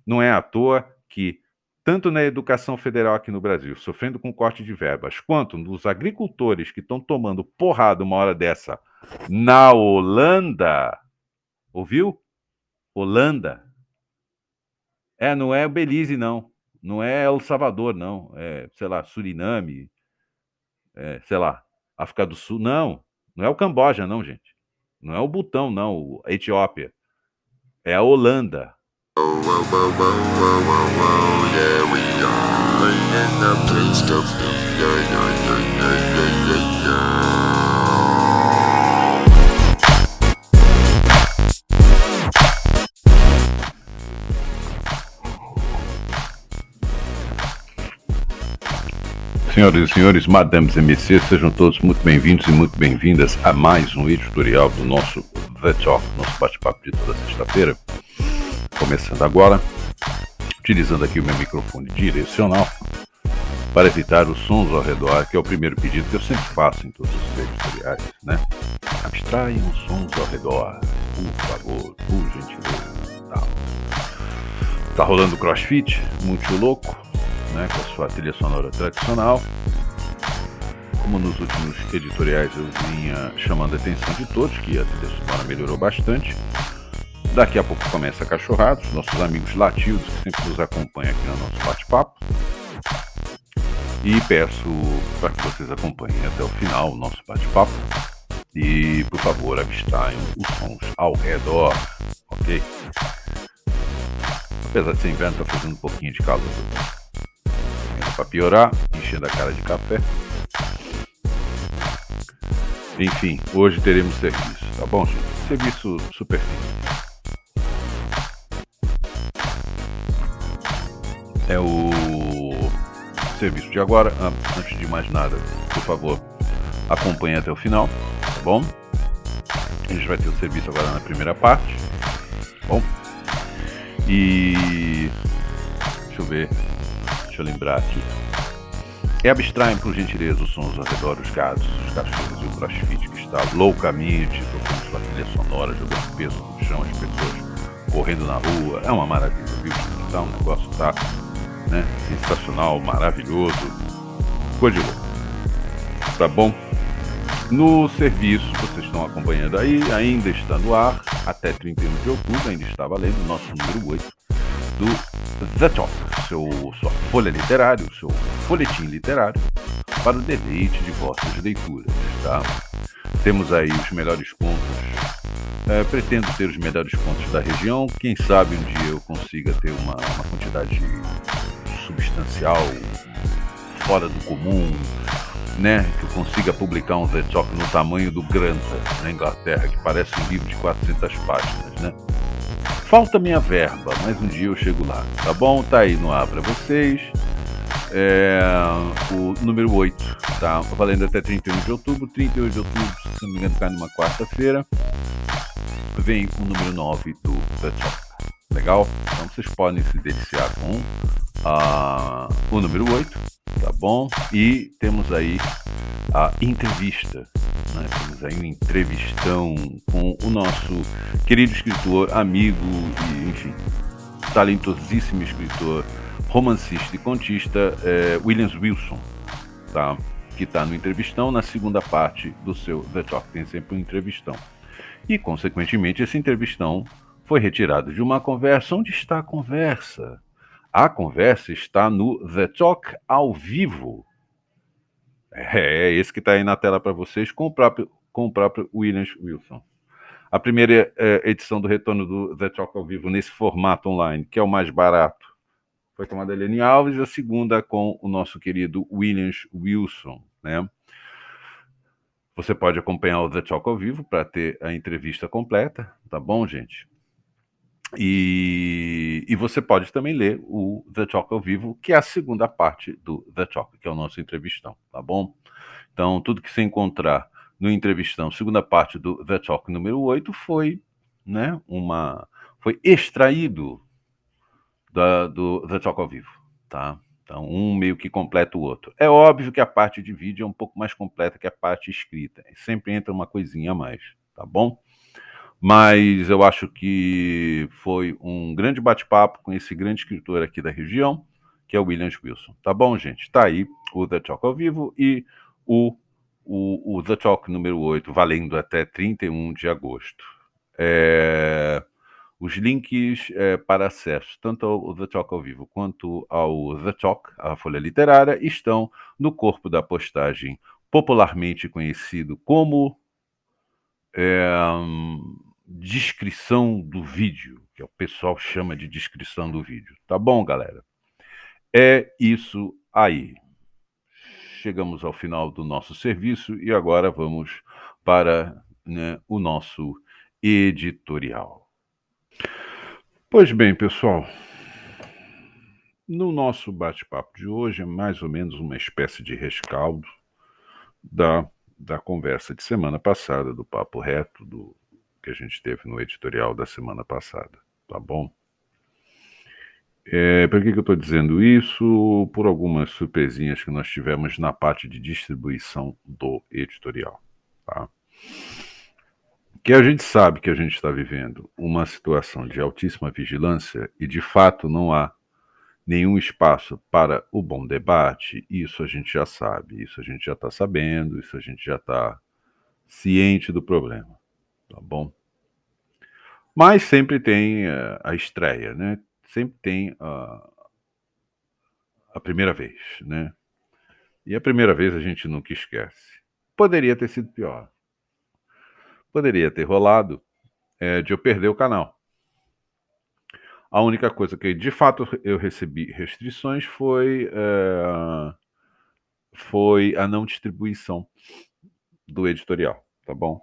Não é à toa que, tanto na educação federal aqui no Brasil, sofrendo com corte de verbas, quanto nos agricultores que estão tomando porrada uma hora dessa na Holanda, ouviu? Holanda. Não é Belize, não. Não é El Salvador, não. É, sei lá, Suriname, sei lá, África do Sul. Não. Não é o Camboja, não, gente. Não é o Butão, não. A Etiópia. É a Holanda. Yeah, we are in the place to be. Yeah, yeah, yeah, yeah, yeah, yeah, Senhoras e senhores, madames e messieurs, sejam todos muito bem-vindos e muito bem-vindas a mais um editorial do nosso The Talk, nosso bate-papo de toda sexta-feira. Começando agora, utilizando aqui o meu microfone direcional para evitar os sons ao redor, que é o primeiro pedido que eu sempre faço em todos os editoriais, né? Abstraiam os sons ao redor, por favor, por gentileza. Tá rolando CrossFit, muito louco, né, com a sua trilha sonora tradicional. Como nos últimos editoriais eu vinha chamando a atenção de todos, que a trilha sonora melhorou bastante. Daqui a pouco começa a Cachorrados, nossos amigos latidos que sempre nos acompanham aqui no nosso bate-papo. E peço para que vocês acompanhem até o final o nosso bate-papo. E, por favor, abstraiam os sons ao redor, ok? Apesar de ser inverno, está fazendo um pouquinho de calor. Para piorar, enchendo a cara de café. Enfim, hoje teremos serviço, tá bom, gente? Serviço super simples. É o serviço de agora. Antes de mais nada, por favor, acompanhe até o final, tá bom? A gente vai ter o serviço agora na primeira parte, tá bom? E deixa eu ver, deixa eu lembrar aqui. Abstraem, por gentileza, os sons ao redor, os gatos, os cachorros e o CrossFit que está loucamente tocando sua trilha sonora, jogando peso no chão, as pessoas correndo na rua. É uma maravilha, viu? Então, o negócio tá, né, sensacional, maravilhoso, coisa de louco. Tá bom? No serviço, vocês estão acompanhando aí, ainda está no ar, até 31 de outubro, ainda está valendo o nosso número 8 do The Talk, sua folha literária, o seu folhetim literário para o deleite de vossas leituras, tá? Temos aí os melhores contos, pretendo ter os melhores contos da região, quem sabe um dia eu consiga ter uma quantidade substancial, fora do comum, né, que eu consiga publicar um The Talk no tamanho do Granta, na Inglaterra, que parece um livro de 400 páginas, né? Falta minha verba, mas um dia eu chego lá, tá bom? Tá aí no ar para vocês. O número 8, tá? Valendo até 31 de outubro. 31 de outubro, se não me engano, cai numa quarta-feira. Vem o número 9 do The Talk. Legal? Então vocês podem se deliciar com o número 8, tá bom? E temos aí a entrevista, né? Temos aí um entrevistão com o nosso querido escritor, amigo e, enfim, talentosíssimo escritor, romancista e contista, Williams Wilson, tá? Que está no entrevistão, na segunda parte do seu The Talk, tem sempre um entrevistão. E, consequentemente, esse entrevistão foi retirado de uma conversa. Onde está a conversa? A conversa está no The Talk ao vivo. É esse que está aí na tela para vocês, com o próprio Williams Wilson. A primeira edição do retorno do The Talk ao vivo nesse formato online, que é o mais barato, foi com a Madeleine Alves, e a segunda com o nosso querido Williams Wilson, né? Você pode acompanhar o The Talk ao vivo para ter a entrevista completa, tá bom, gente? E você pode também ler o The Talk ao vivo, que é a segunda parte do The Talk, que é o nosso entrevistão, tá bom? Então, tudo que você encontrar no entrevistão, segunda parte do The Talk número 8, foi, né, foi extraído do The Talk ao vivo, tá? Então, um meio que completa o outro. É óbvio que a parte de vídeo é um pouco mais completa que a parte escrita. Sempre entra uma coisinha a mais, tá bom? Mas eu acho que foi um grande bate-papo com esse grande escritor aqui da região, que é o William Wilson. Tá bom, gente? Tá aí o The Talk ao vivo e o, o The Talk número 8, valendo até 31 de agosto. Os links para acesso tanto ao The Talk ao vivo quanto ao The Talk, a Folha Literária, estão no corpo da postagem, popularmente conhecido como descrição do vídeo, que o pessoal chama de descrição do vídeo. Tá bom, galera? É isso aí. Chegamos ao final do nosso serviço e agora vamos para, né, o nosso editorial. Pois bem, pessoal, no nosso bate-papo de hoje é mais ou menos uma espécie de rescaldo da, da conversa de semana passada, do papo reto que a gente teve no editorial da semana passada, tá bom? Por que eu estou dizendo isso? Por algumas surpresinhas que nós tivemos na parte de distribuição do editorial, tá? Que a gente sabe que a gente está vivendo uma situação de altíssima vigilância e, de fato, não há nenhum espaço para o bom debate, isso a gente já sabe, isso a gente já está sabendo, isso a gente já está ciente do problema, tá bom? Mas sempre tem a estreia, né? Sempre tem a primeira vez, né? E a primeira vez a gente nunca esquece. Poderia ter sido pior. Poderia ter rolado de eu perder o canal. A única coisa que, de fato, eu recebi restrições foi a não distribuição do editorial, tá bom?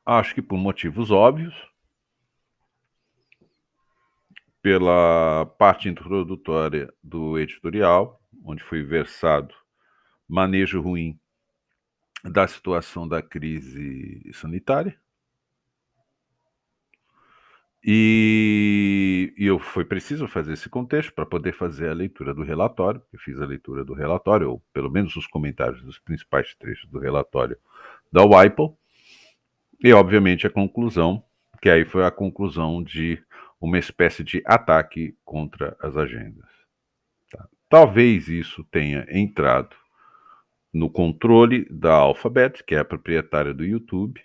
Acho que por motivos óbvios, pela parte introdutória do editorial, onde foi versado manejo ruim da situação da crise sanitária. Foi preciso fazer esse contexto para poder fazer a leitura do relatório. Eu fiz a leitura do relatório, ou pelo menos os comentários dos principais trechos do relatório da WIPO, e obviamente a conclusão, que aí foi a conclusão de uma espécie de ataque contra as agendas. Tá? Talvez isso tenha entrado no controle da Alphabet, que é a proprietária do YouTube,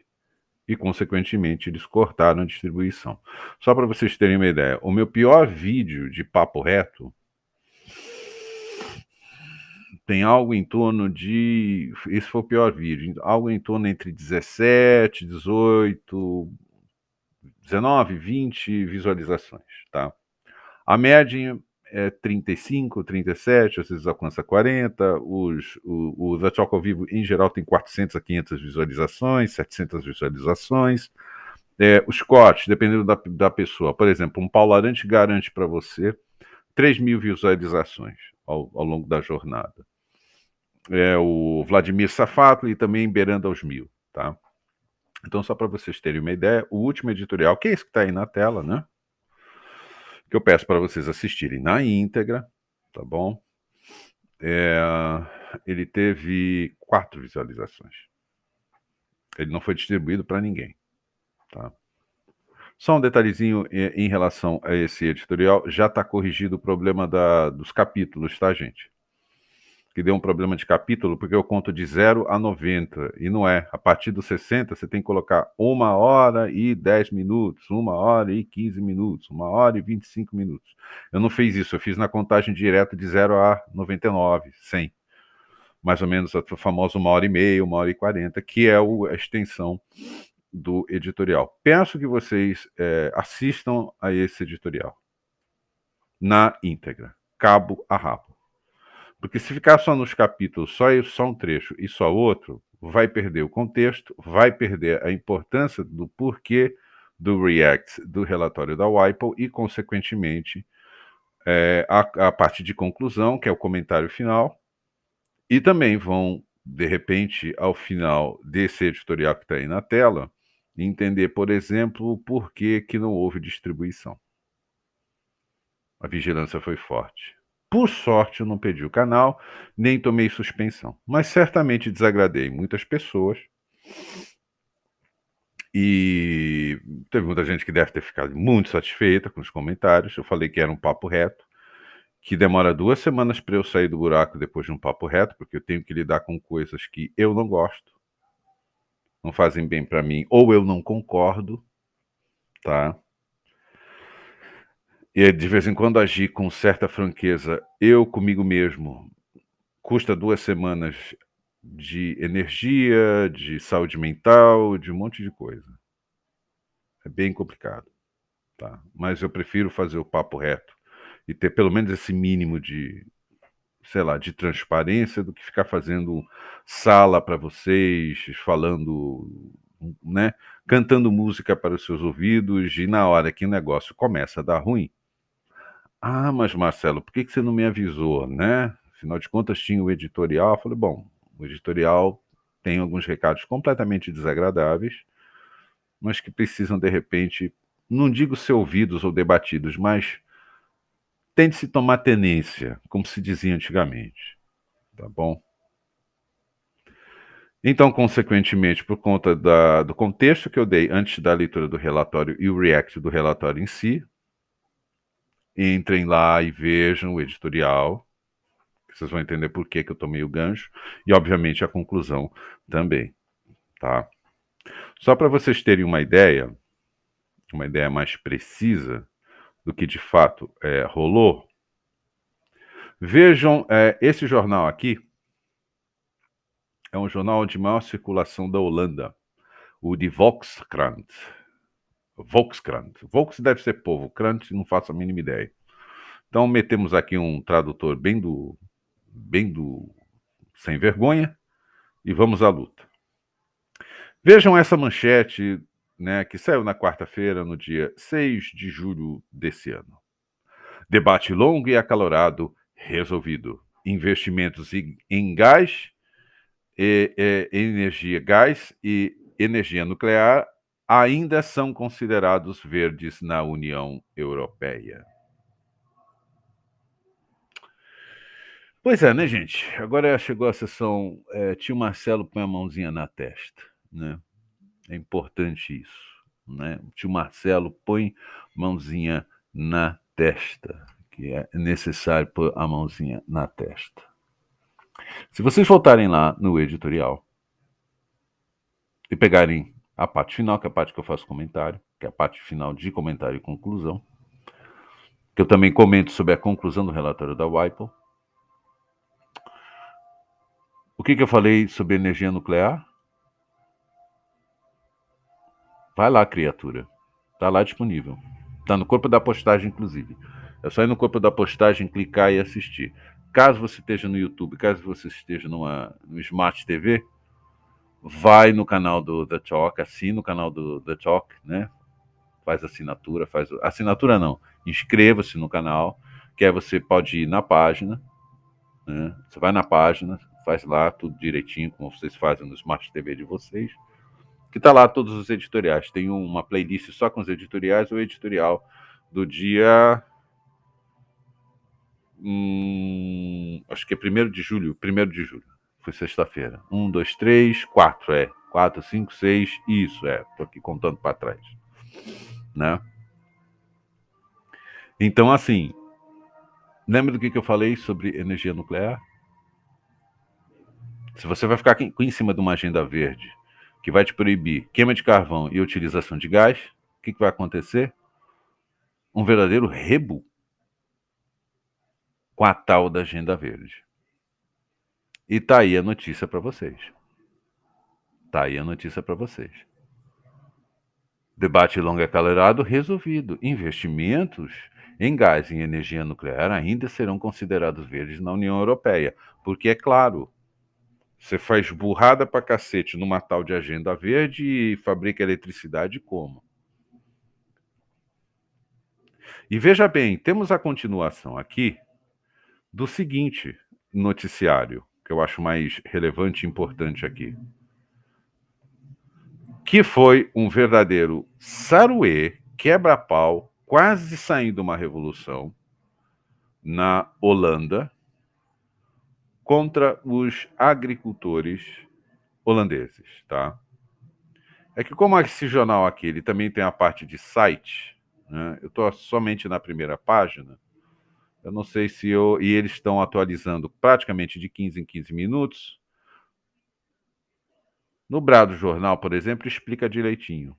e, consequentemente, eles cortaram a distribuição. Só para vocês terem uma ideia, o meu pior vídeo de papo reto tem algo em torno de... Esse foi o pior vídeo. Algo em torno entre 17, 18, 19, 20 visualizações, tá? A média é 35, 37, às vezes alcança 40. O The Talk ao vivo, em geral, tem 400 a 500 visualizações, 700 visualizações. Os cortes, dependendo da pessoa. Por exemplo, um Paulo Arantes garante para você 3.000 visualizações ao longo da jornada. O Vladimir Safato e também beirando aos 1.000, tá? Então, só para vocês terem uma ideia, o último editorial, que é esse que está aí na tela, né? Que eu peço para vocês assistirem na íntegra, tá bom? Ele teve 4 visualizações. Ele não foi distribuído para ninguém, tá? Só um detalhezinho em relação a esse editorial, já está corrigido o problema dos capítulos, tá, gente? Que deu um problema de capítulo, porque eu conto de 0 a 90, e não é. A partir dos 60, você tem que colocar 1 hora e 10 minutos, 1 hora e 15 minutos, 1 hora e 25 minutos. Eu não fiz isso, eu fiz na contagem direta de 0 a 99, 100. Mais ou menos a famosa 1 hora e meia, 1 hora e 40, que é a extensão do editorial. Peço que vocês assistam a esse editorial na íntegra, cabo a rabo. Porque se ficar só nos capítulos, só um trecho e só outro, vai perder o contexto, vai perder a importância do porquê do React do relatório da WIPO e, consequentemente, a parte de conclusão, que é o comentário final, e também vão, de repente, ao final desse editorial que está aí na tela, entender, por exemplo, por que não houve distribuição. A vigilância foi forte. Por sorte, eu não perdi o canal, nem tomei suspensão. Mas certamente desagradei muitas pessoas. E teve muita gente que deve ter ficado muito satisfeita com os comentários. Eu falei que era um papo reto, que demora 2 semanas para eu sair do buraco depois de um papo reto, porque eu tenho que lidar com coisas que eu não gosto, não fazem bem para mim, ou eu não concordo, tá? E de vez em quando agir com certa franqueza, eu comigo mesmo, custa 2 semanas de energia, de saúde mental, de um monte de coisa. É bem complicado, tá? Mas eu prefiro fazer o papo reto e ter pelo menos esse mínimo de, sei lá, de transparência do que ficar fazendo sala para vocês, falando, né, cantando música para os seus ouvidos e na hora que o negócio começa a dar ruim. Ah, mas Marcelo, por que você não me avisou, né? Afinal de contas tinha o editorial. Eu falei, bom, o editorial tem alguns recados completamente desagradáveis, mas que precisam de repente, não digo ser ouvidos ou debatidos, mas tem de se tomar tenência, como se dizia antigamente, tá bom? Então, consequentemente, por conta do contexto que eu dei antes da leitura do relatório e o react do relatório em si, entrem lá e vejam o editorial, que vocês vão entender por que eu tomei o gancho, e obviamente a conclusão também, tá? Só para vocês terem uma ideia mais precisa do que de fato rolou, vejam, esse jornal aqui é um jornal de maior circulação da Holanda, o de Volkskrant. Volkskrant. Volks deve ser povo, Krant não faço a mínima ideia. Então metemos aqui um tradutor bem do sem vergonha e vamos à luta. Vejam essa manchete, né, que saiu na quarta-feira, no dia 6 de julho desse ano. Debate longo e acalorado resolvido. Investimentos em gás, gás e energia nuclear ainda são considerados verdes na União Europeia. Pois é, né, gente? Agora chegou a sessão. Tio Marcelo põe a mãozinha na testa, né? É importante isso, né? Tio Marcelo põe mãozinha na testa, que é necessário pôr a mãozinha na testa. Se vocês voltarem lá no editorial e pegarem a parte final, que é a parte que eu faço comentário, que é a parte final de comentário e conclusão, que eu também comento sobre a conclusão do relatório da WIPO. O que eu falei sobre energia nuclear? Vai lá, criatura. Tá lá disponível. Tá no corpo da postagem, inclusive. É só ir no corpo da postagem, clicar e assistir. Caso você esteja no YouTube, caso você esteja no Smart TV, vai no canal do The Talk, assina o canal do The Talk, né? Faz assinatura, assinatura não, inscreva-se no canal, que aí você pode ir na página, né? Você vai na página, faz lá tudo direitinho, como vocês fazem no Smart TV de vocês, que tá lá todos os editoriais. Tem uma playlist só com os editoriais, o editorial do dia... acho que é 1º de julho. 1º de julho. Foi sexta-feira. 1, 2, 3, 4, 4, 5, 6, isso, tô aqui contando para trás. Né? Então, assim, lembra do que eu falei sobre energia nuclear? Se você vai ficar em cima de uma agenda verde que vai te proibir queima de carvão e utilização de gás, o que vai acontecer? Um verdadeiro rebu com a tal da agenda verde. E tá aí a notícia para vocês. Debate longo e acalorado resolvido. Investimentos em gás e energia nuclear ainda serão considerados verdes na União Europeia. Porque, é claro, você faz burrada pra cacete numa tal de agenda verde e fabrica eletricidade como? E veja bem, temos a continuação aqui do seguinte noticiário, que eu acho mais relevante e importante aqui. Que foi um verdadeiro saruê, quebra-pau, quase saindo uma revolução, na Holanda contra os agricultores holandeses, tá? É que como esse jornal aqui, ele também tem a parte de site, né? Eu estou somente na primeira página. Eu não sei se eu... E eles estão atualizando praticamente de 15 em 15 minutos. No Brado Jornal, por exemplo, explica direitinho.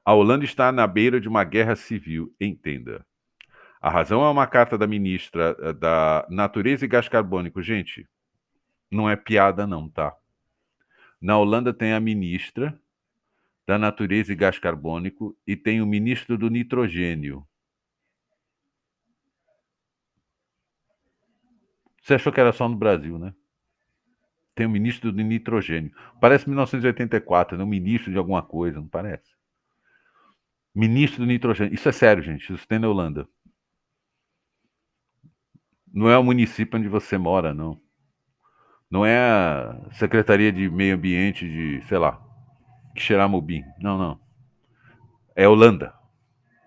A Holanda está na beira de uma guerra civil, entenda. A razão é uma carta da ministra da Natureza e Gás Carbônico. Gente, não é piada não, tá? Na Holanda tem a ministra da Natureza e Gás Carbônico e tem o ministro do Nitrogênio. Você achou que era só no Brasil, né? Tem o ministro do Nitrogênio. Parece 1984, né? Um ministro de alguma coisa, não parece? Ministro do Nitrogênio. Isso é sério, gente. Isso tem na Holanda. Não é o município onde você mora, não. Não é a Secretaria de Meio Ambiente de, sei lá, Xeramobim. Não, não. É Holanda.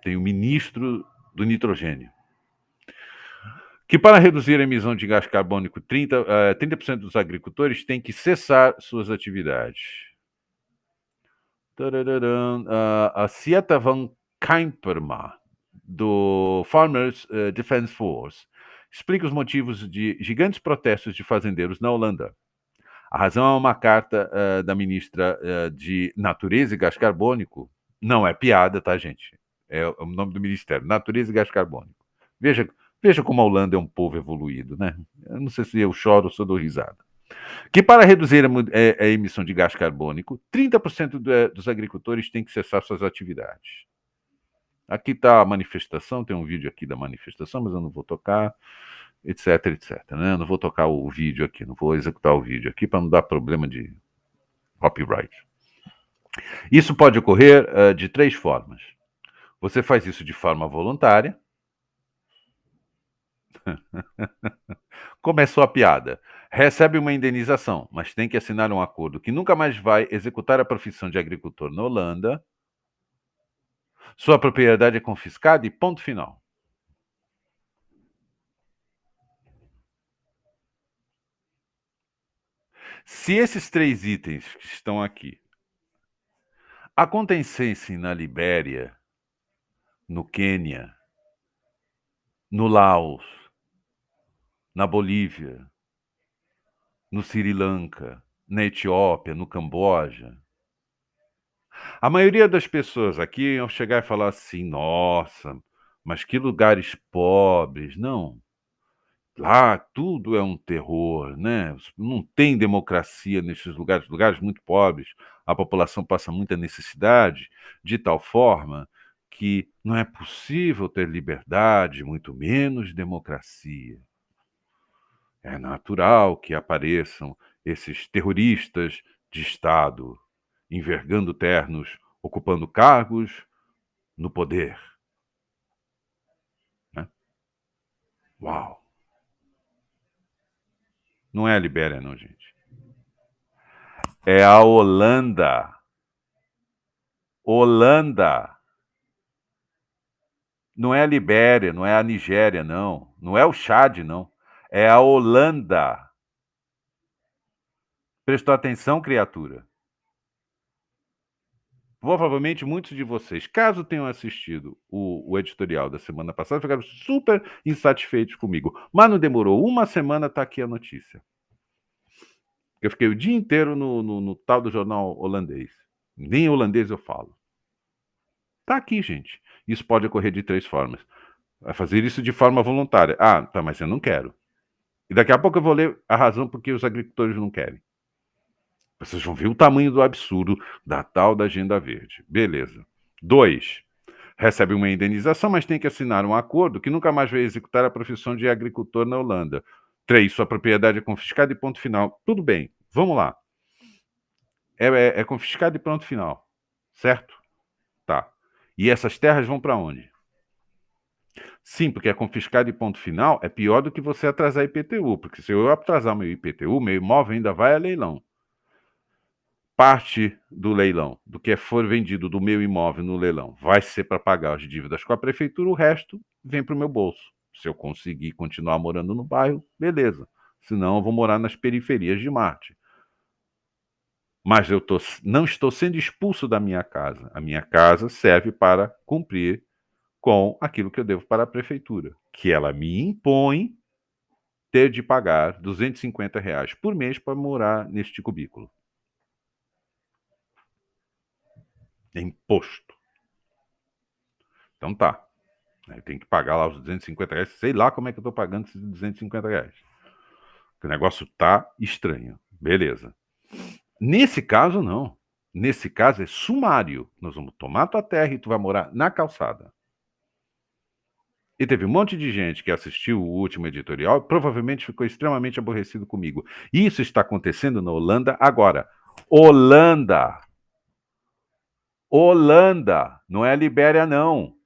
Tem o ministro do nitrogênio. Que para reduzir a emissão de gás carbônico, 30% dos agricultores têm que cessar suas atividades. A Sieta van Kemperma, do Farmers Defence Force, explica os motivos de gigantes protestos de fazendeiros na Holanda. A razão é uma carta da ministra de Natureza e Gás Carbônico. Não é piada, tá, gente? É o nome do ministério, Natureza e Gás Carbônico. Veja como a Holanda é um povo evoluído, né? Eu não sei se eu choro ou se eu dou risada. Que para reduzir a emissão de gás carbônico, 30% dos agricultores têm que cessar suas atividades. Aqui está a manifestação, tem um vídeo aqui da manifestação, mas eu não vou tocar, etc, etc. Né? Eu não vou tocar o vídeo aqui, não vou executar o vídeo aqui para não dar problema de copyright. Isso pode ocorrer de 3 formas. Você faz isso de forma voluntária. Começou a piada. Recebe uma indenização, mas tem que assinar um acordo que nunca mais vai executar a profissão de agricultor na Holanda. Sua propriedade é confiscada e ponto final. Se esses 3 itens que estão aqui acontecessem na Libéria, no Quênia, no Laos, na Bolívia, no Sri Lanka, na Etiópia, no Camboja, a maioria das pessoas aqui iam chegar e falar assim: nossa, mas que lugares pobres. Não, lá tudo é um terror, né? Não tem democracia nesses lugares, lugares muito pobres. A população passa muita necessidade, de tal forma que não é possível ter liberdade, muito menos democracia. É natural que apareçam esses terroristas de Estado, envergando ternos, ocupando cargos no poder. Né? Uau! Não é a Libéria, não, gente. É a Holanda. Holanda. Não é a Libéria, não é a Nigéria, não. Não é o Chad, não. É a Holanda. Prestou atenção, criatura? Provavelmente muitos de vocês, caso tenham assistido o editorial da semana passada, ficaram super insatisfeitos comigo. Mas não demorou uma semana, está aqui a notícia. Eu fiquei o dia inteiro no tal do jornal holandês. Nem holandês eu falo. Está aqui, gente. Isso pode ocorrer de 3 formas. Vai fazer isso de forma voluntária. Ah, tá, mas eu não quero. E daqui a pouco eu vou ler a razão por que os agricultores não querem. Vocês vão ver o tamanho do absurdo da tal da Agenda Verde. Beleza. 2. Recebe uma indenização, mas tem que assinar um acordo que nunca mais vai executar a profissão de agricultor na Holanda. 3. Sua propriedade é confiscada e ponto final. Tudo bem, vamos lá. É confiscado e ponto final. Certo? Tá. E essas terras vão para onde? Sim, porque é confiscado e ponto final é pior do que você atrasar IPTU, porque se eu atrasar meu IPTU, meu imóvel ainda vai a leilão. Parte do leilão, do que for vendido do meu imóvel no leilão, vai ser para pagar as dívidas com a prefeitura, o resto vem para o meu bolso. Se eu conseguir continuar morando no bairro, beleza. Senão eu vou morar nas periferias de Marte. Mas não estou sendo expulso da minha casa. A minha casa serve para cumprir com aquilo que eu devo para a prefeitura, que ela me impõe ter de pagar R$ 250 por mês para morar neste cubículo. É imposto. Então tá. Eu tenho que pagar lá os R$ 250. Sei lá como é que eu estou pagando esses R$ 250. O negócio tá estranho. Beleza. Nesse caso, não. Nesse caso é sumário. Nós vamos tomar tua terra e tu vai morar na calçada. E teve um monte de gente que assistiu o último editorial e provavelmente ficou extremamente aborrecido comigo. Isso está acontecendo na Holanda agora. Holanda! Holanda! Não é Libéria, não.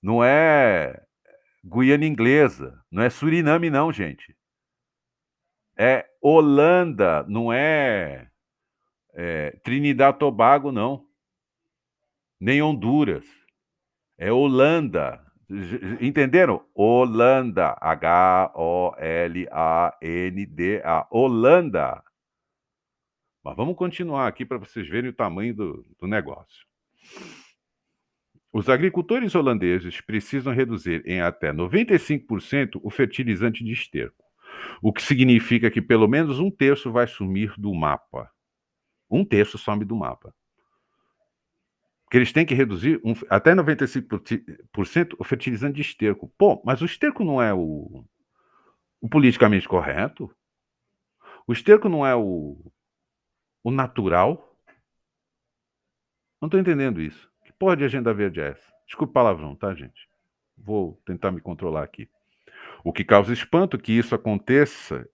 Não é Guiana Inglesa. Não é Suriname, não, gente. É Holanda, não é Trinidad e Tobago, não. Nem Honduras. É Holanda. Entenderam? Holanda. Holanda. Holanda. Mas vamos continuar aqui para vocês verem o tamanho do negócio. Os agricultores holandeses precisam reduzir em até 95% o fertilizante de esterco, o que significa que pelo menos um terço vai sumir do mapa. Um terço some do mapa. Porque eles têm que reduzir até 95% o fertilizante de esterco. Pô, mas o esterco não é o politicamente correto? O esterco não é o natural? Não estou entendendo isso. Que porra de agenda verde é essa? Desculpa o palavrão, tá, gente? Vou tentar me controlar aqui. O que causa espanto que isso aconteça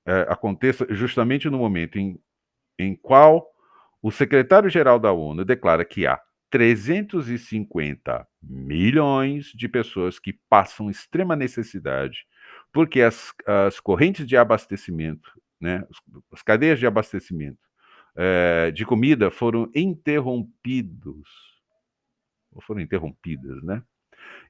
justamente no momento em qual o secretário-geral da ONU declara que há 350 milhões de pessoas que passam extrema necessidade, porque as correntes de abastecimento, né, as cadeias de abastecimento de comida foram interrompidas, né?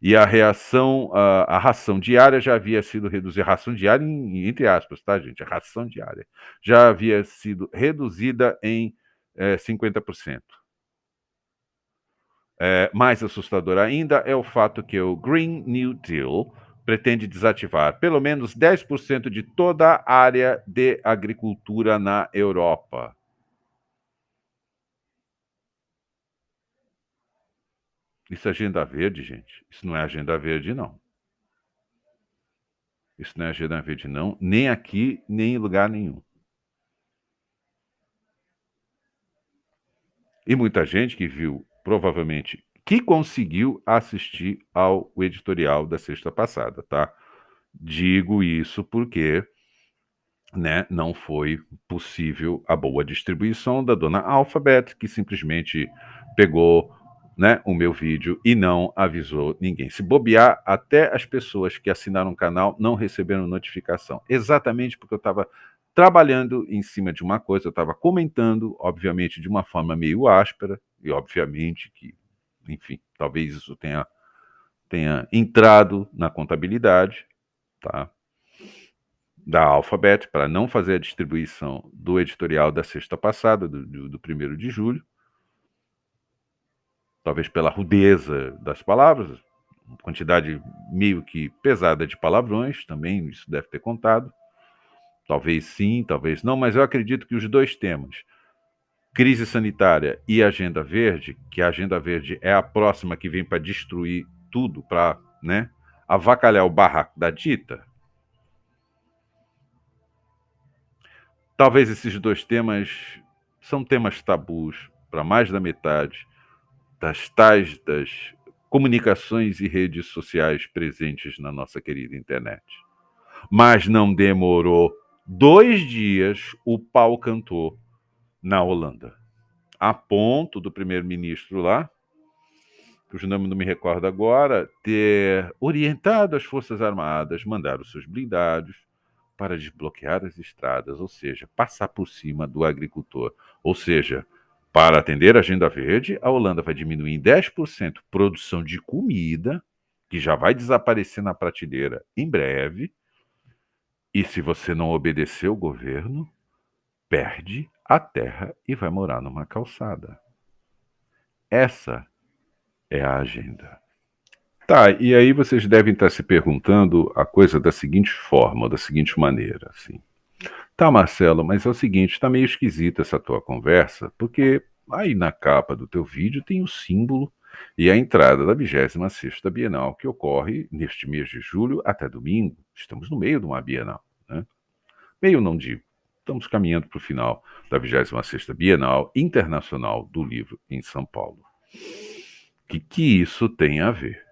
E a ração diária já havia sido reduzida, ração diária entre aspas, tá, gente? A ração diária já havia sido reduzida em 50%. Mais assustador ainda é o fato que o Green New Deal pretende desativar pelo menos 10% de toda a área de agricultura na Europa. Isso é agenda verde, gente? Isso não é agenda verde, não. Isso não é agenda verde, não. Nem aqui, nem em lugar nenhum. E muita gente que viu, provavelmente, que conseguiu assistir ao editorial da sexta passada, tá? Digo isso porque, né, não foi possível a boa distribuição da dona Alphabet, que simplesmente pegou, né, o meu vídeo e não avisou ninguém. Se bobear, até as pessoas que assinaram o canal não receberam notificação. Exatamente porque eu estava trabalhando em cima de uma coisa, eu estava comentando, obviamente, de uma forma meio áspera, e obviamente que, enfim, talvez isso tenha entrado na contabilidade, tá? Da Alphabet, para não fazer a distribuição do editorial da sexta passada, do 1º de julho, talvez pela rudeza das palavras, quantidade meio que pesada de palavrões, também isso deve ter contado. Talvez sim, talvez não, mas eu acredito que os dois temas, crise sanitária e agenda verde, que a agenda verde é a próxima que vem para destruir tudo, para, né, avacalhar o barraco da dita. Talvez esses dois temas são temas tabus para mais da metade das comunicações e redes sociais presentes na nossa querida internet. Mas não demorou 2 dias, o pau cantou na Holanda. A ponto do primeiro-ministro lá, cujo nome não me recordo agora, ter orientado as Forças Armadas, mandar os seus blindados para desbloquear as estradas, ou seja, passar por cima do agricultor. Ou seja, para atender a agenda verde, a Holanda vai diminuir em 10% produção de comida, que já vai desaparecer na prateleira em breve, e se você não obedecer o governo, perde a terra e vai morar numa calçada. Essa é a agenda. Tá, e aí vocês devem estar se perguntando a coisa da seguinte forma, da seguinte maneira, assim. Tá, Marcelo, mas é o seguinte, tá meio esquisita essa tua conversa, porque aí na capa do teu vídeo tem o símbolo e a entrada da 26ª Bienal, que ocorre neste mês de julho até domingo. Estamos no meio de uma Bienal, né? Meio não digo. Estamos caminhando para o final da 26ª Bienal Internacional do Livro em São Paulo. O que isso tem a ver?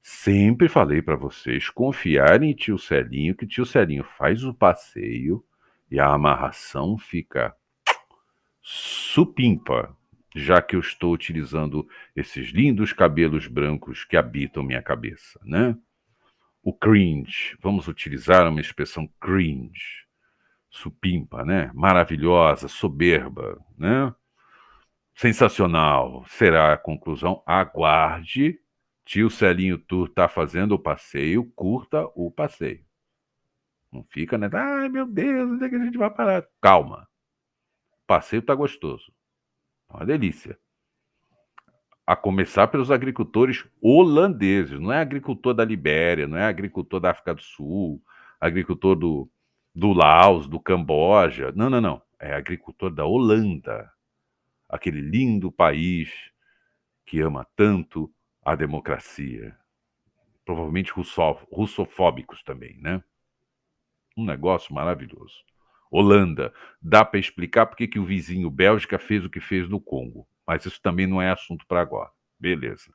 Sempre falei para vocês confiarem em tio Celinho, que tio Celinho faz o passeio e a amarração fica supimpa, já que eu estou utilizando esses lindos cabelos brancos que habitam minha cabeça, né? O cringe, vamos utilizar uma expressão cringe, supimpa, né? Maravilhosa, soberba, né? Sensacional, será a conclusão. Aguarde. Tio Celinho Tour está fazendo o passeio, curta o passeio. Não fica, né? Ai, meu Deus, onde é que a gente vai parar? Calma. O passeio está gostoso. Uma delícia. A começar pelos agricultores holandeses. Não é agricultor da Libéria, não é agricultor da África do Sul, agricultor do Laos, do Camboja. Não, não, não. É agricultor da Holanda. Aquele lindo país que ama tanto a democracia. Provavelmente russofóbicos também, né? Um negócio maravilhoso. Holanda, dá para explicar por que o vizinho Bélgica fez o que fez no Congo, mas isso também não é assunto para agora. Beleza.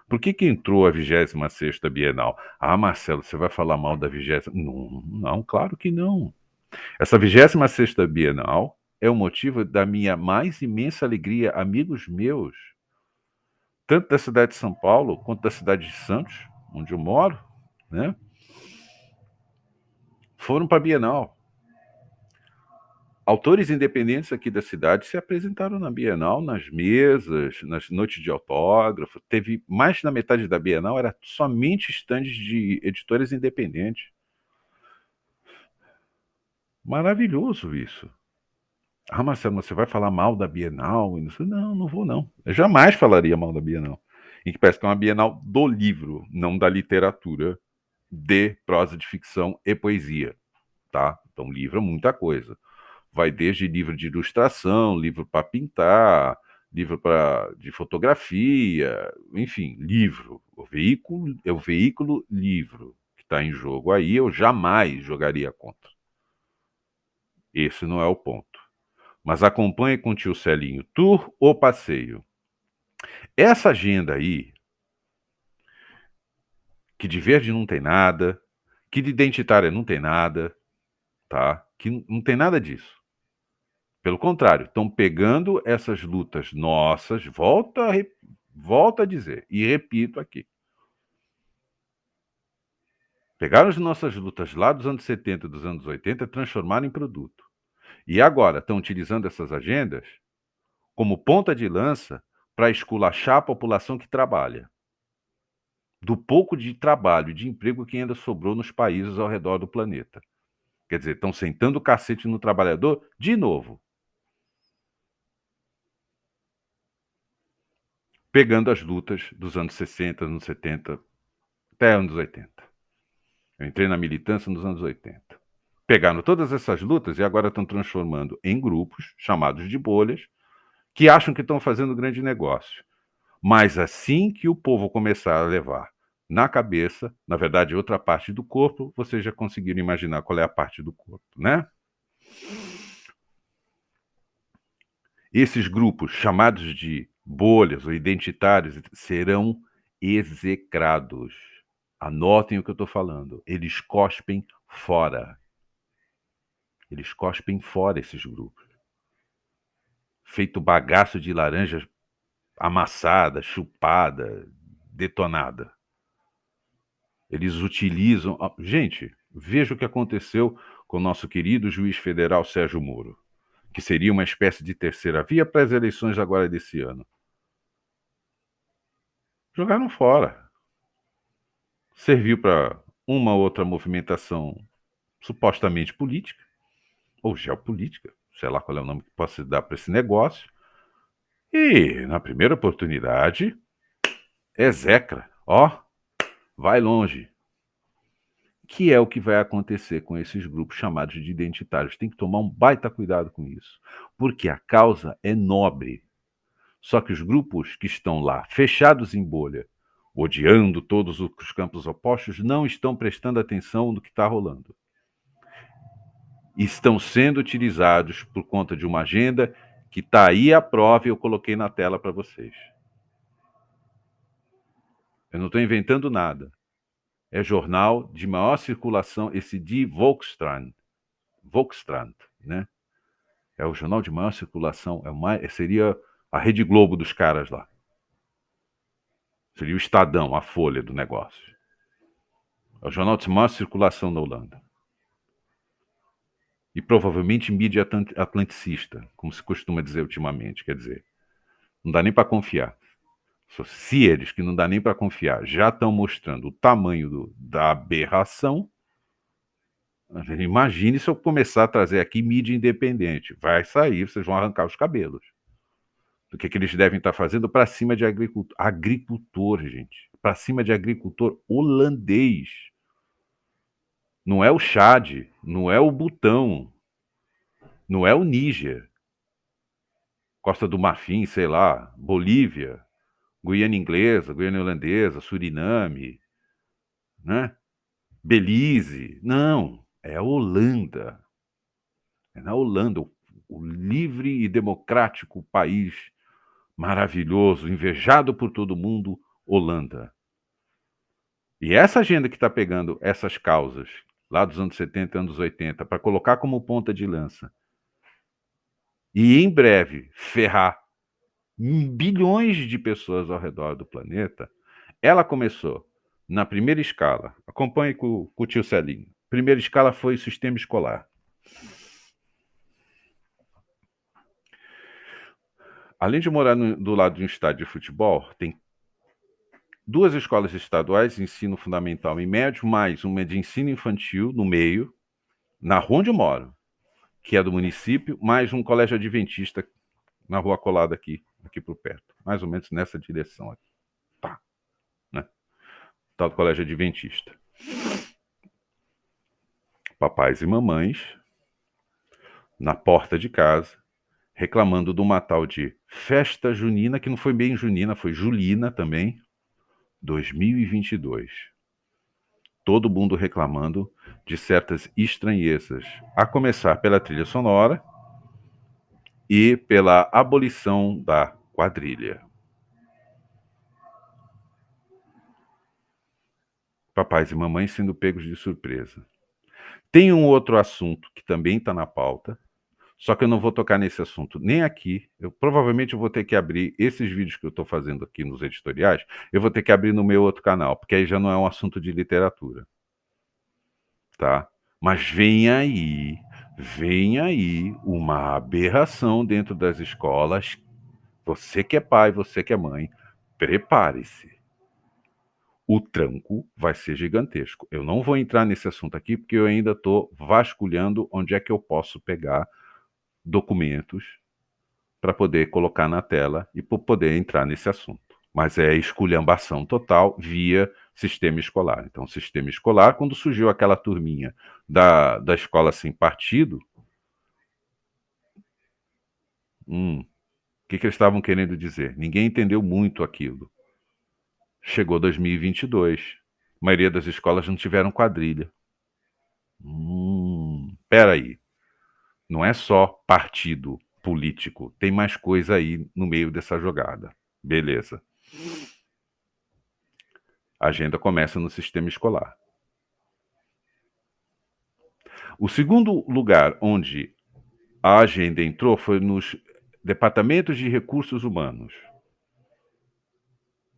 Por que entrou a 26ª Bienal? Ah, Marcelo, você vai falar mal da 20ª? Não, não, claro que não. Essa 26ª Bienal é o motivo da minha mais imensa alegria, amigos meus, tanto da cidade de São Paulo quanto da cidade de Santos, onde eu moro, né? Foram para a Bienal. Autores independentes aqui da cidade se apresentaram na Bienal, nas mesas, nas noites de autógrafo. Teve mais da metade da Bienal, era somente estandes de editores independentes. Maravilhoso isso. Ah, Marcelo, você vai falar mal da Bienal? Não, não vou não. Eu jamais falaria mal da Bienal. Em que parece que é uma Bienal do livro, não da literatura, de prosa de ficção e poesia, tá? Então livro é muita coisa. Vai desde livro de ilustração, livro para pintar, livro de fotografia, enfim, livro. O veículo livro que está em jogo aí, eu jamais jogaria contra. Esse não é o ponto. Mas acompanhe com o tio Celinho, tour ou passeio. Essa agenda aí, que de verde não tem nada, que de identitária não tem nada, tá? Que não tem nada disso. Pelo contrário, estão pegando essas lutas nossas, volto a dizer, e repito aqui. Pegaram as nossas lutas lá dos anos 70 e dos anos 80 e transformaram em produto. E agora estão utilizando essas agendas como ponta de lança para esculachar a população que trabalha. Do pouco de trabalho e de emprego que ainda sobrou nos países ao redor do planeta. Quer dizer, estão sentando o cacete no trabalhador de novo. Pegando as lutas dos anos 60, anos 70, até anos 80. Eu entrei na militância nos anos 80. Pegaram todas essas lutas e agora estão transformando em grupos, chamados de bolhas, que acham que estão fazendo grande negócio. Mas assim que o povo começar a levar na cabeça, na verdade, outra parte do corpo, vocês já conseguiram imaginar qual é a parte do corpo, né? Esses grupos, chamados de bolhas ou identitários, serão execrados. Anotem o que eu estou falando. Eles cospem fora. Eles cospem fora esses grupos. Feito bagaço de laranja amassada, chupada, detonada. Eles utilizam. Gente, veja o que aconteceu com o nosso querido juiz federal Sérgio Moro, que seria uma espécie de terceira via para as eleições agora desse ano. Jogaram fora. serviu para uma outra movimentação supostamente política, ou geopolítica, sei lá qual é o nome que possa se dar para esse negócio, e na primeira oportunidade, execra, ó, vai longe. Que é o que vai acontecer com esses grupos chamados de identitários. Tem que tomar um baita cuidado com isso, porque a causa é nobre. Só que os grupos que estão lá, fechados em bolha, odiando todos os campos opostos, não estão prestando atenção no que está rolando. Estão sendo utilizados por conta de uma agenda que está aí à prova e eu coloquei na tela para vocês. Eu não estou inventando nada. É jornal de maior circulação, esse Die Volkskrant, né? É o jornal de maior circulação, seria a Rede Globo dos caras lá. Seria o Estadão, a Folha do negócio. É o jornal de maior circulação na Holanda. E provavelmente mídia atlanticista, como se costuma dizer ultimamente. Quer dizer, não dá nem para confiar. Se eles, que não dá nem para confiar, já estão mostrando o tamanho da aberração, imagine se eu começar a trazer aqui mídia independente. Vai sair, vocês vão arrancar os cabelos. Do que eles devem estar fazendo para cima de agricultor, gente. Para cima de agricultor holandês. Não é o Chad, não é o Butão, não é o Níger, Costa do Marfim, sei lá, Bolívia, Guiana Inglesa, Guiana Holandesa, Suriname, né? Belize. Não, é a Holanda. É na Holanda, o livre e democrático país maravilhoso, invejado por todo mundo, Holanda. E essa agenda que está pegando essas causas, lá dos anos 70, anos 80, para colocar como ponta de lança, e em breve ferrar bilhões de pessoas ao redor do planeta, ela começou na primeira escala. Acompanhe com o tio Celinho. Primeira escala foi o sistema escolar. Além de morar do lado de um estádio de futebol, tem duas escolas estaduais de ensino fundamental e médio, mais uma de ensino infantil no meio, na rua onde eu moro, que é do município, mais um colégio adventista na rua colada aqui por perto. Mais ou menos nessa direção aqui. Tá, né? Tal do colégio adventista. Papais e mamães na porta de casa, reclamando de uma tal de festa junina, que não foi bem junina, foi julina também, 2022. Todo mundo reclamando de certas estranhezas, a começar pela trilha sonora e pela abolição da quadrilha. Papais e mamães sendo pegos de surpresa. Tem um outro assunto que também está na pauta, só que eu não vou tocar nesse assunto nem aqui. Eu provavelmente vou ter que abrir esses vídeos que eu estou fazendo aqui nos editoriais, eu vou ter que abrir no meu outro canal, porque aí já não é um assunto de literatura. Tá? Mas vem aí uma aberração dentro das escolas. Você que é pai, você que é mãe, prepare-se. O tranco vai ser gigantesco. Eu não vou entrar nesse assunto aqui, porque eu ainda estou vasculhando onde é que eu posso pegar documentos para poder colocar na tela e poder entrar nesse assunto. Mas é esculhambação total via sistema escolar. Então, sistema escolar, quando surgiu aquela turminha da escola sem partido, que eles estavam querendo dizer? Ninguém entendeu muito aquilo. Chegou 2022, a maioria das escolas não tiveram quadrilha. Peraí, não é só partido político, tem mais coisa aí no meio dessa jogada. Beleza. A agenda começa no sistema escolar. O segundo lugar onde a agenda entrou foi nos departamentos de recursos humanos.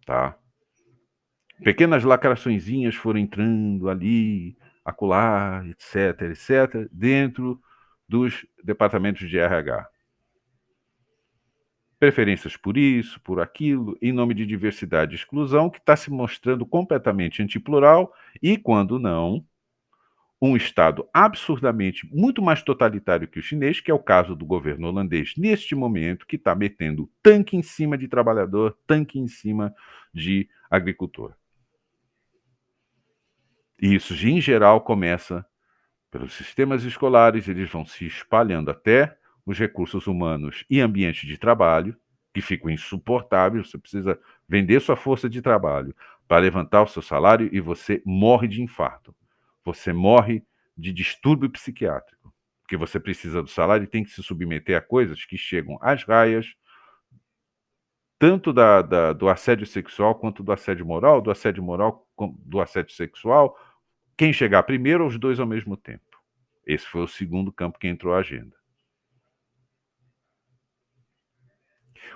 Tá? Pequenas lacraçõezinhas foram entrando ali, acolá, etc, etc, dentro dos departamentos de RH. preferências por isso, por aquilo, em nome de diversidade e exclusão, que está se mostrando completamente antiplural e, quando não, um Estado absurdamente muito mais totalitário que o chinês, que é o caso do governo holandês neste momento, que está metendo tanque em cima de trabalhador, tanque em cima de agricultor. E isso, em geral, começa pelos sistemas escolares, eles vão se espalhando até os recursos humanos e ambientes de trabalho, que ficam insuportáveis. Você precisa vender sua força de trabalho para levantar o seu salário e você morre de infarto. Você morre de distúrbio psiquiátrico, porque você precisa do salário e tem que se submeter a coisas que chegam às raias, tanto do assédio sexual quanto do assédio moral, do assédio sexual, quem chegar primeiro ou os dois ao mesmo tempo. Esse foi o segundo campo que entrou à agenda.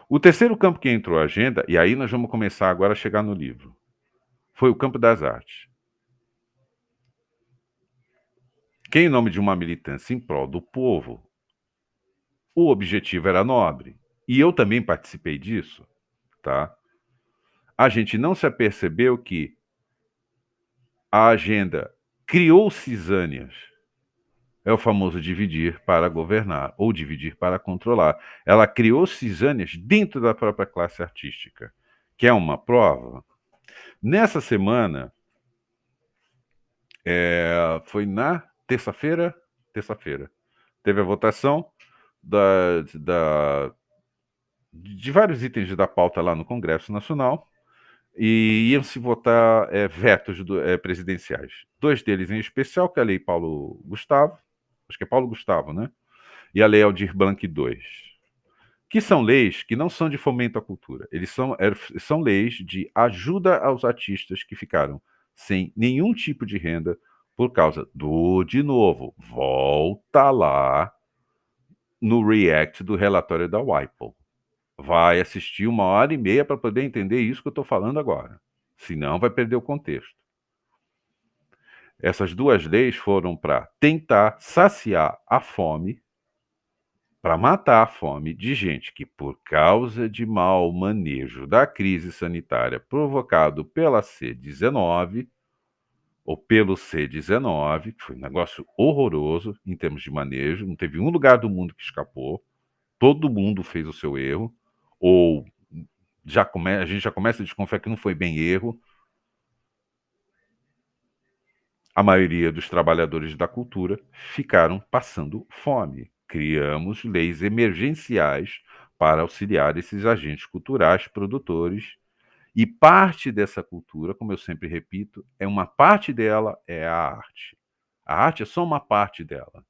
O terceiro campo que entrou à agenda, e aí nós vamos começar agora a chegar no livro, foi o campo das artes. Que, em nome de uma militância em prol do povo, o objetivo era nobre. E eu também participei disso, tá? A gente não se apercebeu que a agenda criou cisâneas. É o famoso dividir para governar, ou dividir para controlar. Ela criou cisâneas dentro da própria classe artística, que é uma prova. Nessa semana, foi na terça-feira, teve a votação de vários itens da pauta lá no Congresso Nacional, e iam se votar vetos presidenciais. Dois deles em especial, que é a Lei Paulo Gustavo, acho que é Paulo Gustavo, né? E a Lei Aldir Blanc II, que são leis que não são de fomento à cultura. Eles são leis de ajuda aos artistas que ficaram sem nenhum tipo de renda por causa de novo, volta lá no react do relatório da WIPO. Vai assistir 1h30 para poder entender isso que eu estou falando agora. Senão vai perder o contexto. Essas duas leis foram para tentar saciar a fome, para matar a fome de gente que, por causa de mau manejo da crise sanitária provocado pela C-19, ou pelo C-19, que foi um negócio horroroso em termos de manejo, não teve um lugar do mundo que escapou, todo mundo fez o seu erro, ou a gente já começa a desconfiar que não foi bem erro. A maioria dos trabalhadores da cultura ficaram passando fome. Criamos leis emergenciais para auxiliar esses agentes culturais, produtores, e parte dessa cultura, como eu sempre repito, uma parte dela é a arte. A arte é só uma parte dela.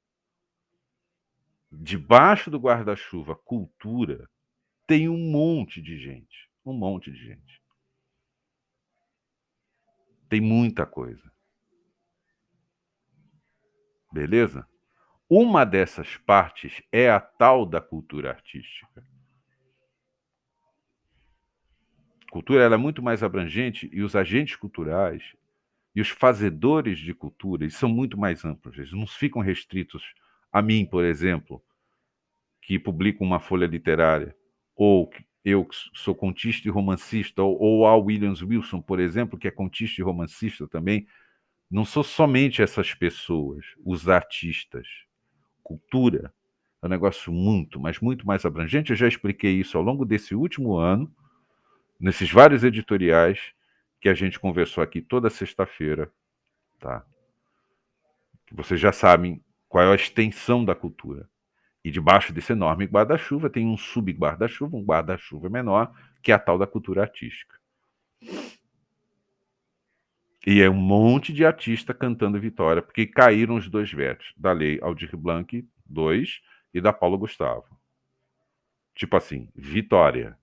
Debaixo do guarda-chuva cultura tem um monte de gente, um monte de gente. Tem muita coisa. Beleza? Uma dessas partes é a tal da cultura artística. Cultura ela é muito mais abrangente e os agentes culturais e os fazedores de cultura eles são muito mais amplos. Eles não ficam restritos a mim, por exemplo, que publico uma folha literária, ou eu que sou contista e romancista, ou ao Williams Wilson, por exemplo, que é contista e romancista também. Não sou somente essas pessoas, os artistas. Cultura é um negócio muito, mas muito mais abrangente. Eu já expliquei isso ao longo desse último ano, nesses vários editoriais que a gente conversou aqui toda sexta-feira, tá? Vocês já sabem qual é a extensão da cultura. E debaixo desse enorme guarda-chuva tem um sub-guarda-chuva, um guarda-chuva menor, que é a tal da cultura artística. E é um monte de artista cantando vitória, porque caíram os dois vetos, da Lei Aldir Blanc II e da Paulo Gustavo. Tipo assim, vitória.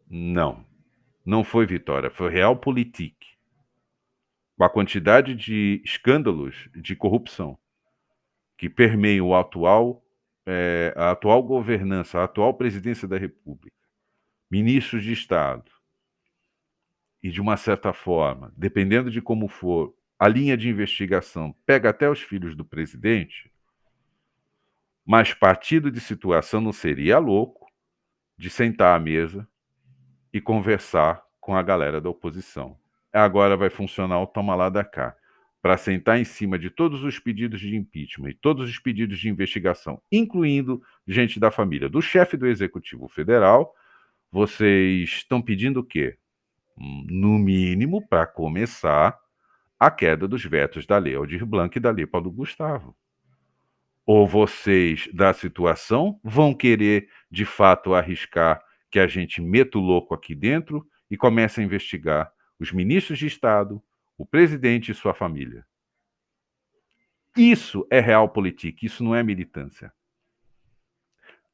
Não. Não foi vitória, foi realpolitik. Com a quantidade de escândalos de corrupção que permeiam a atual governança, a atual presidência da República, ministros de Estado, e de uma certa forma, dependendo de como for, a linha de investigação pega até os filhos do presidente, Mas partido de situação não seria louco de sentar à mesa e conversar com a galera da oposição. Agora vai funcionar o toma lá da cá. Para sentar em cima de todos os pedidos de impeachment e todos os pedidos de investigação, incluindo gente da família do chefe do Executivo Federal, vocês estão pedindo o quê? No mínimo, para começar, a queda dos vetos da Lei Aldir Blanc e da Lei Paulo Gustavo. Ou vocês, da situação, vão querer, de fato, arriscar que a gente meta o louco aqui dentro e comece a investigar os ministros de Estado, o presidente e sua família? Isso é realpolitik, isso não é militância.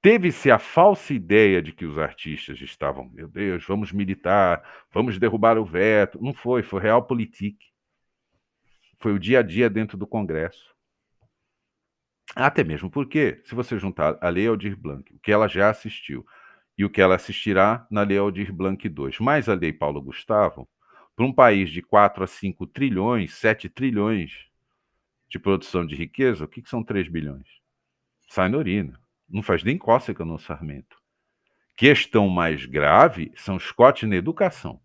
Teve-se a falsa ideia de que os artistas estavam, meu Deus, vamos militar, vamos derrubar o veto. Não foi, foi realpolitik. Foi o dia a dia dentro do Congresso. Até mesmo porque, se você juntar a Lei Aldir Blanc, o que ela já assistiu, e o que ela assistirá na Lei Aldir Blanc II, mais a Lei Paulo Gustavo, para um país de 4 a 5 trilhões, 7 trilhões de produção de riqueza, o que são 3 bilhões? Sai na urina. Não faz nem cócega no orçamento. Questão mais grave são os cortes na educação,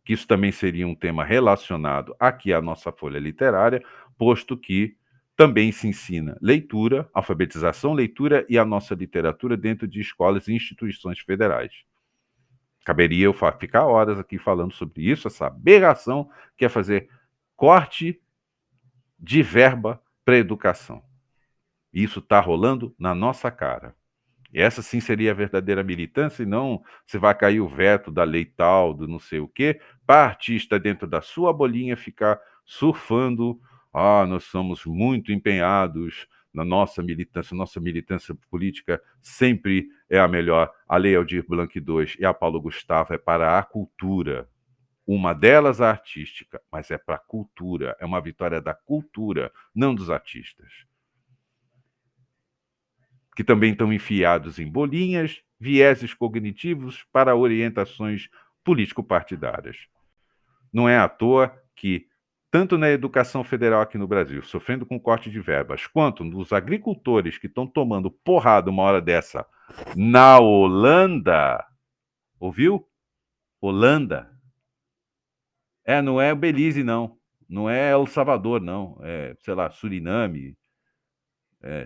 que isso também seria um tema relacionado aqui à nossa folha literária, posto que também se ensina leitura, alfabetização, leitura e a nossa literatura dentro de escolas e instituições federais. Caberia eu ficar horas aqui falando sobre isso, essa aberração que é fazer corte de verba para a educação. Isso está rolando na nossa cara. E essa sim seria a verdadeira militância, e não se vai cair o veto da lei tal, do não sei o quê, para artista dentro da sua bolinha ficar surfando. Ah, nós somos muito empenhados na nossa militância política sempre é a melhor. A Lei Aldir Blanc II e a Paulo Gustavo é para a cultura. Uma delas a artística, mas é para a cultura, é uma vitória da cultura, não dos artistas, que também estão enfiados em bolinhas, vieses cognitivos para orientações político-partidárias. Não é à toa que, tanto na educação federal aqui no Brasil, sofrendo com corte de verbas, quanto nos agricultores que estão tomando porrada uma hora dessa na Holanda, ouviu? Holanda. Não é Belize, não. Não é El Salvador, não. É, sei lá, Suriname,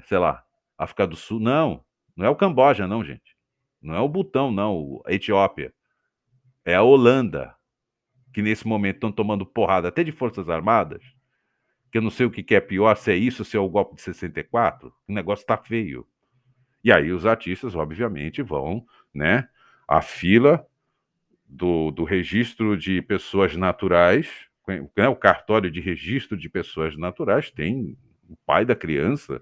sei lá, África do Sul. Não, não é o Camboja, não, gente. Não é o Butão, não, a Etiópia. É a Holanda, que nesse momento estão tomando porrada até de Forças Armadas, que eu não sei o que é pior, se é isso, se é o golpe de 64. O negócio tá feio. E aí os artistas, obviamente, vão, né, à fila do registro de pessoas naturais, né, o cartório de registro de pessoas naturais tem o pai da criança,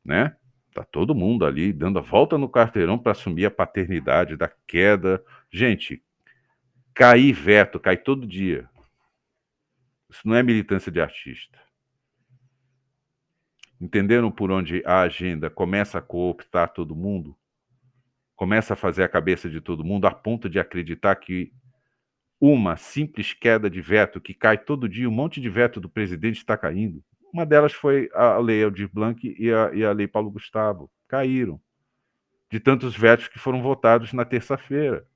né? Tá todo mundo ali dando a volta no quarteirão para assumir a paternidade da queda. Gente, cair veto, cai todo dia. Isso não é militância de artista. Entenderam por onde a agenda começa a cooptar todo mundo? Começa a fazer a cabeça de todo mundo a ponto de acreditar que uma simples queda de veto, que cai todo dia, um monte de veto do presidente está caindo. Uma delas foi a Lei Aldir Blanc e a Lei Paulo Gustavo. Caíram. De tantos vetos que foram votados na terça-feira.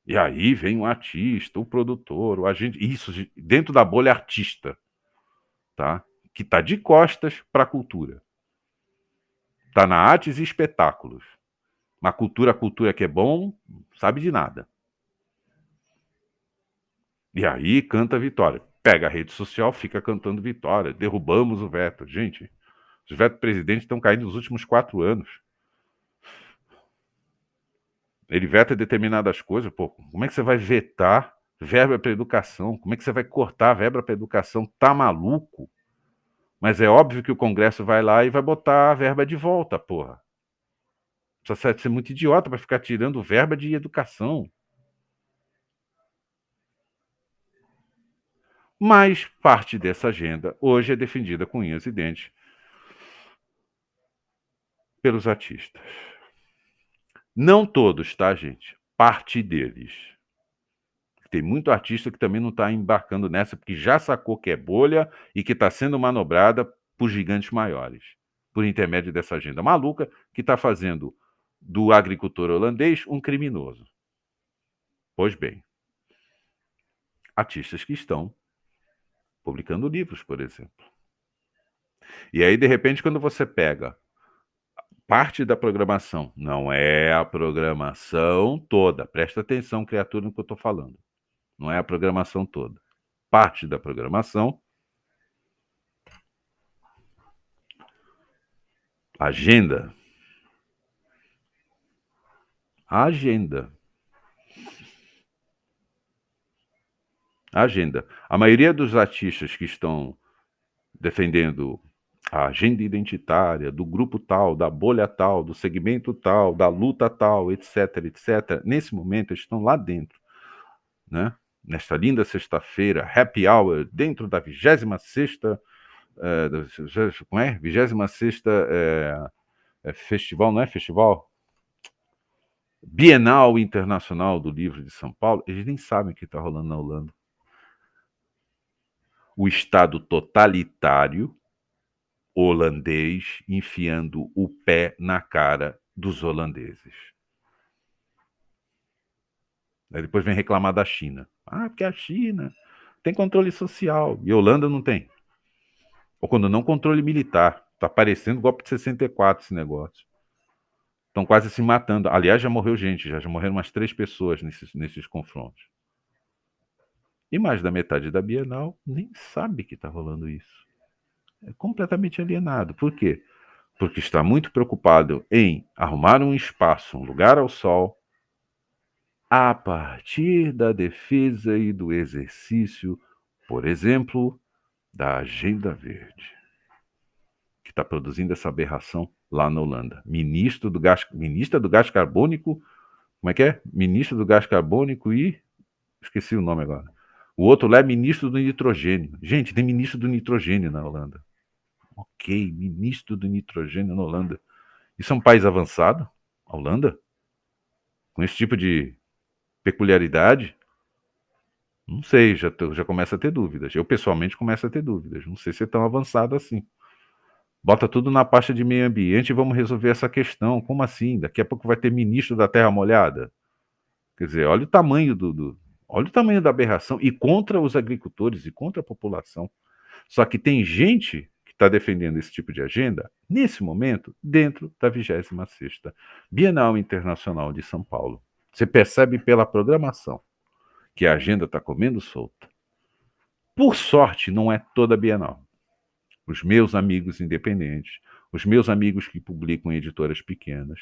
E aí vem o artista, o produtor, o agente, isso dentro da bolha artista, tá? Que está de costas para a cultura. Está na artes e espetáculos. Mas a cultura que é bom, sabe de nada. E aí canta vitória. Pega a rede social, fica cantando vitória. Derrubamos o veto. Gente, os vetos presidentes estão caindo nos últimos 4 anos. Ele veta determinadas coisas. Pô, como é que você vai vetar verba para educação? Como é que você vai cortar verba para educação? Tá maluco? Mas é óbvio que o Congresso vai lá e vai botar a verba de volta, porra. Precisa ser muito idiota para ficar tirando verba de educação. Mas parte dessa agenda hoje é defendida com unhas e dentes pelos artistas. Não todos, tá, gente? Parte deles. Tem muito artista que também não está embarcando nessa, porque já sacou que é bolha e que está sendo manobrada por gigantes maiores. por intermédio dessa agenda maluca que está fazendo do agricultor holandês um criminoso. Pois bem, artistas que estão publicando livros, por exemplo. E aí, de repente, quando você pega parte da programação, não é a programação toda, presta atenção, criatura, no que eu estou falando. Não é a programação toda. Parte da programação, agenda. Agenda. Agenda. A maioria dos artistas que estão defendendo a agenda identitária do grupo tal, da bolha tal, do segmento tal, da luta tal, etc, etc, nesse momento estão lá dentro, né? Nesta linda sexta-feira, happy hour, dentro da 26ª, como é? 26ª festival, não é festival? Bienal Internacional do Livro de São Paulo, eles nem sabem o que está rolando na Holanda. O Estado totalitário holandês enfiando o pé na cara dos holandeses. Aí depois vem reclamar da China. Ah, porque a China tem controle social e a Holanda não tem. Ou quando não, controle militar. Tá parecendo golpe de 64 esse negócio. Estão quase se matando. Aliás, já morreu gente, já morreram umas 3 pessoas nesses confrontos. E mais da metade da Bienal nem sabe que está rolando isso. É completamente alienado. Por quê? Porque está muito preocupado em arrumar um espaço, um lugar ao sol, a partir da defesa e do exercício, por exemplo, da Agenda Verde, que está produzindo essa aberração lá na Holanda. Ministra do gás carbônico, como é que é? Ministro do gás carbônico e... esqueci o nome agora. O outro lá é ministro do nitrogênio. Gente, tem ministro do nitrogênio na Holanda. Ok, ministro do nitrogênio na Holanda. Isso é um país avançado? A Holanda? Com esse tipo de peculiaridade? Não sei, já começa a ter dúvidas. Eu, pessoalmente, começo a ter dúvidas. Não sei se é tão avançado assim. Bota tudo na pasta de meio ambiente e vamos resolver essa questão. Como assim? Daqui a pouco vai ter ministro da Terra Molhada? Quer dizer, olha o tamanho olha o tamanho da aberração e contra os agricultores e contra a população. Só que tem gente que está defendendo esse tipo de agenda, nesse momento, dentro da 26ª Bienal Internacional de São Paulo. Você percebe pela programação que a agenda está comendo solta. Por sorte, não é toda a Bienal. Os meus amigos independentes, os meus amigos que publicam em editoras pequenas,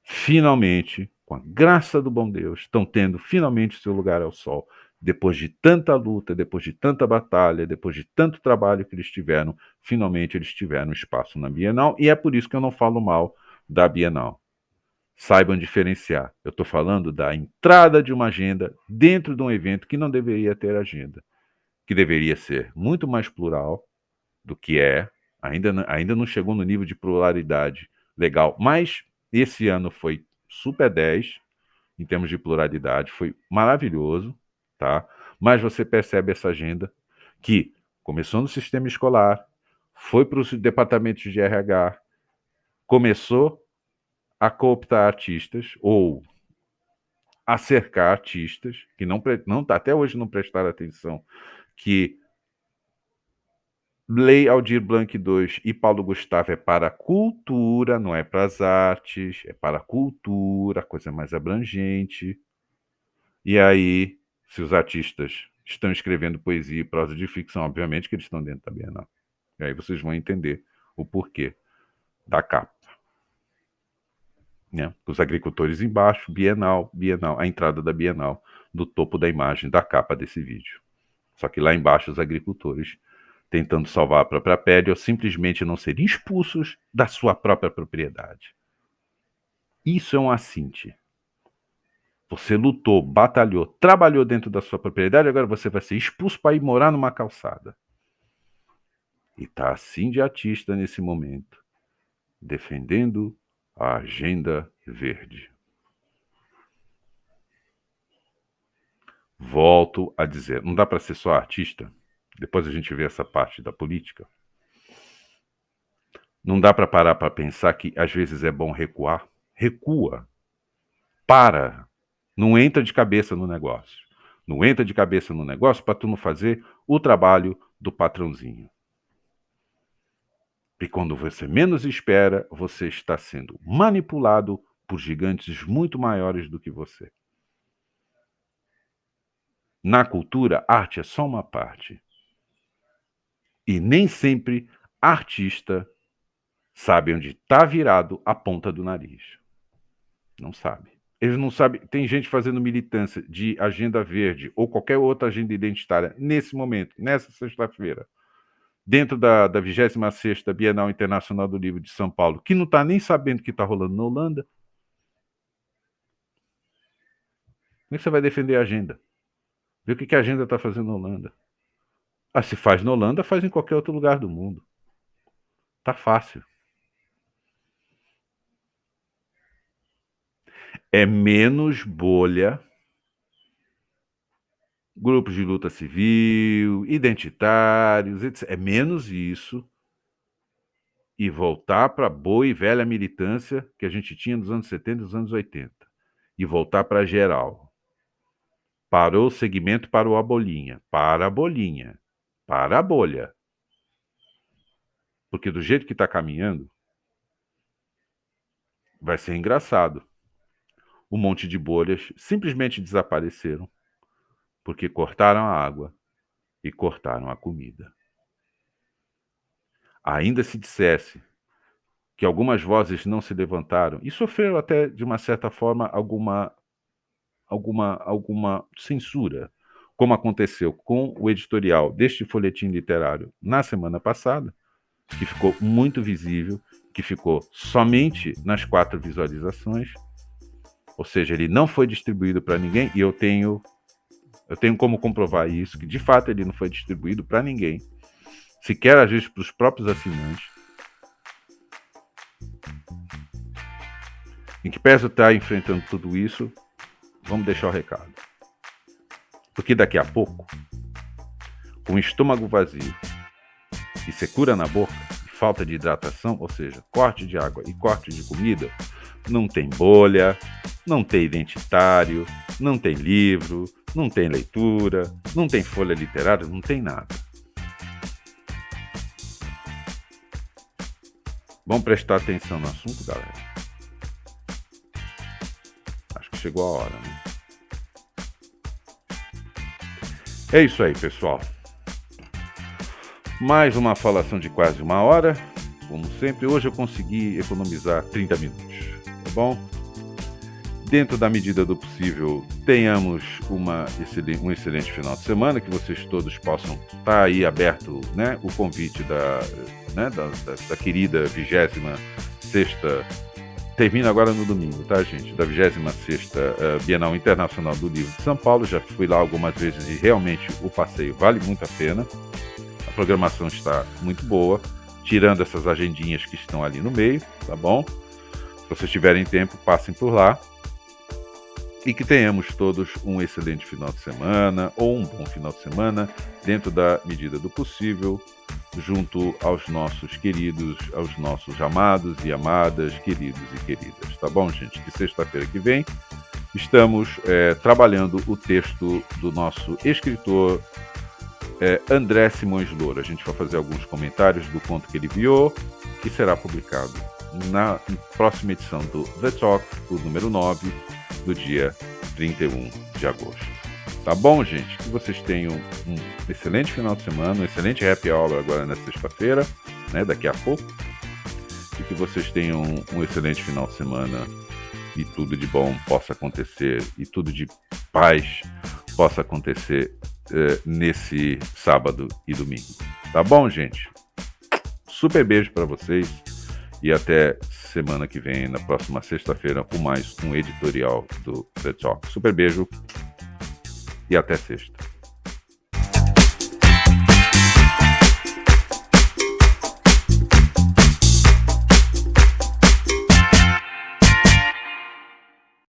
finalmente, com a graça do bom Deus, estão tendo finalmente seu lugar ao sol. Depois de tanta luta, depois de tanta batalha, depois de tanto trabalho que eles tiveram, finalmente eles tiveram espaço na Bienal, e é por isso que eu não falo mal da Bienal. Saibam diferenciar. Eu estou falando da entrada de uma agenda dentro de um evento que não deveria ter agenda, que deveria ser muito mais plural do que é, ainda não chegou no nível de pluralidade legal, mas esse ano foi super 10 em termos de pluralidade, foi maravilhoso, tá? Mas você percebe essa agenda que começou no sistema escolar, foi para os departamentos de RH, começou a cooptar artistas ou a cercar artistas que não até hoje não prestaram atenção que Lei Aldir Blanc II e Paulo Gustavo é para a cultura, não é para as artes, é para a cultura, a coisa mais abrangente. E aí, se os artistas estão escrevendo poesia e prosa de ficção, obviamente que eles estão dentro da Bienal. E aí vocês vão entender o porquê da capa. Né? Os agricultores embaixo, Bienal, Bienal, a entrada da Bienal, do topo da imagem da capa desse vídeo. Só que lá embaixo os agricultores tentando salvar a própria pele ou simplesmente não serem expulsos da sua própria propriedade. Isso é um assinte. Você lutou, batalhou, trabalhou dentro da sua propriedade, agora você vai ser expulso para ir morar numa calçada. E está assim de artista nesse momento, defendendo a agenda verde. Volto a dizer, não dá para ser só artista? Depois a gente vê essa parte da política. Não dá para parar para pensar que às vezes é bom recuar? Recua. Para. Não entra de cabeça no negócio. Não entra de cabeça no negócio para tu não fazer o trabalho do patrãozinho. E quando você menos espera, você está sendo manipulado por gigantes muito maiores do que você. Na cultura, arte é só uma parte. E nem sempre artista sabe onde está virado a ponta do nariz. Não sabe. Eles não sabem. Tem gente fazendo militância de agenda verde ou qualquer outra agenda identitária nesse momento, nessa sexta-feira, dentro da 26ª Bienal Internacional do Livro de São Paulo, que não está nem sabendo o que está rolando na Holanda. Como é que você vai defender a agenda? Vê o que a agenda está fazendo na Holanda. Ah, se faz na Holanda, faz em qualquer outro lugar do mundo. Tá fácil. É menos bolha, grupos de luta civil, identitários, etc. É menos isso e voltar para a boa e velha militância que a gente tinha nos anos 70 e nos anos 80. E voltar para geral. Parou o segmento, parou a bolinha. Para a bolinha. Para a bolha. Porque do jeito que está caminhando, vai ser engraçado. Um monte de bolhas simplesmente desapareceram porque cortaram a água e cortaram a comida. Ainda se dissesse que algumas vozes não se levantaram e sofreram até, de uma certa forma, alguma censura, como aconteceu com o editorial deste folhetim literário na semana passada, que ficou muito visível, que ficou somente nas 4 visualizações, ou seja, ele não foi distribuído para ninguém, e eu tenho como comprovar isso, que de fato ele não foi distribuído para ninguém, sequer às vezes para os próprios assinantes. Em que pese estar enfrentando tudo isso, vamos deixar o recado. Porque daqui a pouco, com o estômago vazio e secura na boca, e falta de hidratação, ou seja, corte de água e corte de comida, não tem bolha, não tem identitário, não tem livro, não tem leitura, não tem folha literária, não tem nada. Vamos prestar atenção no assunto, galera? Acho que chegou a hora, né? É isso aí, pessoal. Mais uma falação de quase 1 hora. Como sempre, hoje eu consegui economizar 30 minutos, tá bom? Dentro da medida do possível, tenhamos um excelente final de semana, que vocês todos possam estar aí aberto, né, o convite da querida 26ª, termina agora no domingo, tá, gente? Da 26ª Bienal Internacional do Livro de São Paulo. Já fui lá algumas vezes e realmente o passeio vale muito a pena. A programação está muito boa, tirando essas agendinhas que estão ali no meio, tá bom? Se vocês tiverem tempo, passem por lá. E que tenhamos todos um excelente final de semana, ou um bom final de semana, dentro da medida do possível, junto aos nossos queridos, aos nossos amados e amadas, queridos e queridas. Tá bom, gente? Que sexta-feira que vem estamos trabalhando o texto do nosso escritor André Simões Loura. A gente vai fazer alguns comentários do conto que ele enviou, que será publicado na próxima edição do The Talk, o número 9, do dia 31 de agosto. Tá bom, gente? Que vocês tenham um excelente final de semana, um excelente happy hour agora na sexta-feira, né, daqui a pouco. E que vocês tenham um excelente final de semana e tudo de bom possa acontecer, e tudo de paz possa acontecer nesse sábado e domingo. Tá bom, gente? Super beijo para vocês e até semana que vem, na próxima sexta-feira, com mais um editorial do The Talk. Super beijo e até sexta.